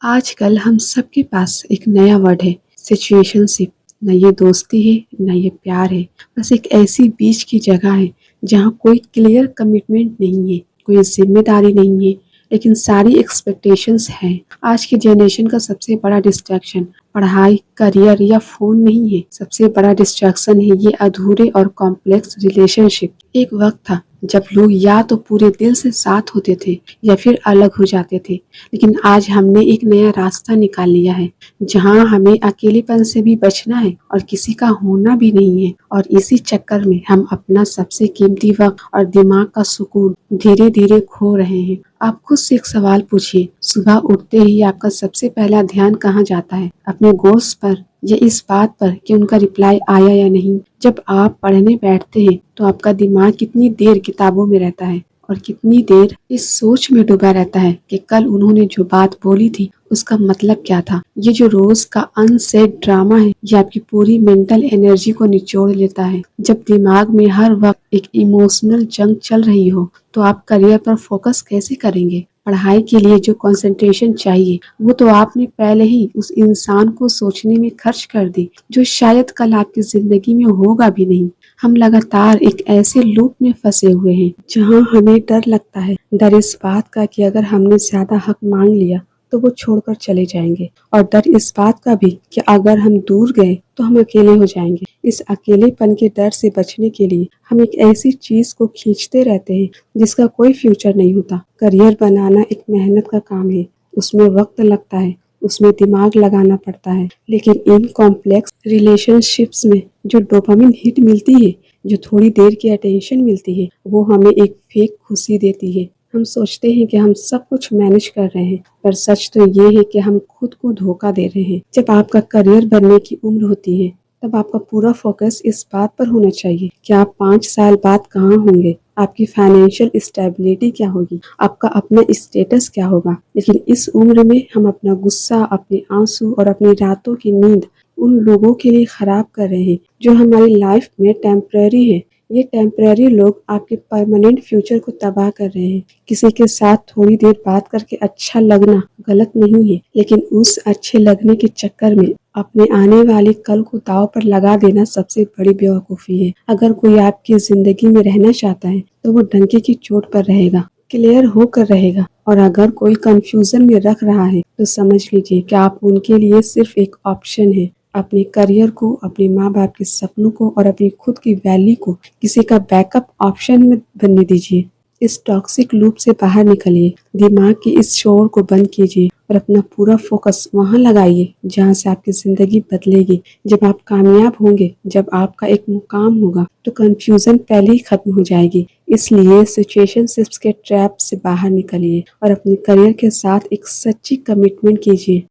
आजकल हम सबके पास एक नया वर्ड है, सिचुएशनशिप। न ये दोस्ती है, न ये प्यार है। बस एक ऐसी बीच की जगह है जहाँ कोई क्लियर कमिटमेंट नहीं है, कोई जिम्मेदारी नहीं है, लेकिन सारी एक्सपेक्टेशंस हैं। आज की जनरेशन का सबसे बड़ा डिस्ट्रैक्शन पढ़ाई, करियर या फोन नहीं है। सबसे बड़ा डिस्ट्रैक्शन है ये अधूरे और कॉम्प्लेक्स रिलेशनशिप। एक वक्त था जब लोग या तो पूरे दिल से साथ होते थे या फिर अलग हो जाते थे, लेकिन आज हमने एक नया रास्ता निकाल लिया है जहां हमें अकेलेपन से भी बचना है और किसी का होना भी नहीं है। और इसी चक्कर में हम अपना सबसे कीमती वक्त और दिमाग का सुकून धीरे धीरे खो रहे हैं। आप खुद से एक सवाल पूछिए, सुबह उठते ही आपका सबसे पहला ध्यान कहाँ जाता है? अपने गोल्स पर या इस बात पर कि उनका रिप्लाई आया या नहीं? जब आप पढ़ने बैठते हैं तो आपका दिमाग कितनी देर किताबों में रहता है और कितनी देर इस सोच में डूबा रहता है कि कल उन्होंने जो बात बोली थी उसका मतलब क्या था? ये जो रोज का अनसेड ड्रामा है, ये आपकी पूरी मेंटल एनर्जी को निचोड़ लेता है। जब दिमाग में हर वक्त एक इमोशनल जंग चल रही हो तो आप करियर पर फोकस कैसे करेंगे? पढ़ाई के लिए जो कंसंट्रेशन चाहिए वो तो आपने पहले ही उस इंसान को सोचने में खर्च कर दी जो शायद कल आपकी जिंदगी में होगा भी नहीं। हम लगातार एक ऐसे लूप में फंसे हुए हैं जहां हमें डर लगता है, डर इस बात का कि अगर हमने ज्यादा हक मांग लिया तो वो छोड़कर चले जाएंगे, और डर इस बात का भी कि अगर हम दूर गए तो हम अकेले हो जाएंगे। इस अकेलेपन के डर से बचने के लिए हम एक ऐसी चीज को खींचते रहते हैं जिसका कोई फ्यूचर नहीं होता। करियर बनाना एक मेहनत का काम है, उसमें वक्त लगता है, उसमें दिमाग लगाना पड़ता है, लेकिन इन कॉम्प्लेक्स रिलेशनशिप्स में जो डोपामिन हिट मिलती है, जो थोड़ी देर की अटेंशन मिलती है, वो हमें एक फेक खुशी देती है। हम सोचते हैं कि हम सब कुछ मैनेज कर रहे हैं, पर सच तो ये है कि हम खुद को धोखा दे रहे हैं। जब आपका करियर बनने की उम्र होती है तब आपका पूरा फोकस इस बात पर होना चाहिए कि आप 5 साल बाद कहाँ होंगे, आपकी फाइनेंशियल स्टेबिलिटी क्या होगी, आपका अपना स्टेटस क्या होगा। लेकिन इस उम्र में हम अपना गुस्सा, अपने आंसू और अपनी रातों की नींद उन लोगों के लिए खराब कर रहे हैं जो हमारी लाइफ में टेम्पररी है। ये टेम्पररी लोग आपके परमानेंट फ्यूचर को तबाह कर रहे हैं। किसी के साथ थोड़ी देर बात करके अच्छा लगना गलत नहीं है, लेकिन उस अच्छे लगने के चक्कर में अपने आने वाले कल को दांव पर लगा देना सबसे बड़ी बेवकूफ़ी है। अगर कोई आपकी जिंदगी में रहना चाहता है तो वो डंके की चोट पर रहेगा, क्लियर होकर रहेगा। और अगर कोई कंफ्यूजन में रख रहा है तो समझ लीजिए कि आप उनके लिए सिर्फ एक ऑप्शन है। अपने करियर को, अपने माँ बाप के सपनों को और अपनी खुद की वैल्यू को किसी का बैकअप ऑप्शन में बनने दीजिए। इस टॉक्सिक लूप से बाहर निकलिए, दिमाग की इस शोर को बंद कीजिए और अपना पूरा फोकस वहां लगाइए जहां से आपकी जिंदगी बदलेगी। जब आप कामयाब होंगे, जब आपका एक मुकाम होगा, तो कंफ्यूजन पहले ही खत्म हो जाएगी। इसलिए सिचुएशनशिप्स के ट्रैप से बाहर निकलिए और अपने करियर के साथ एक सच्ची कमिटमेंट कीजिए।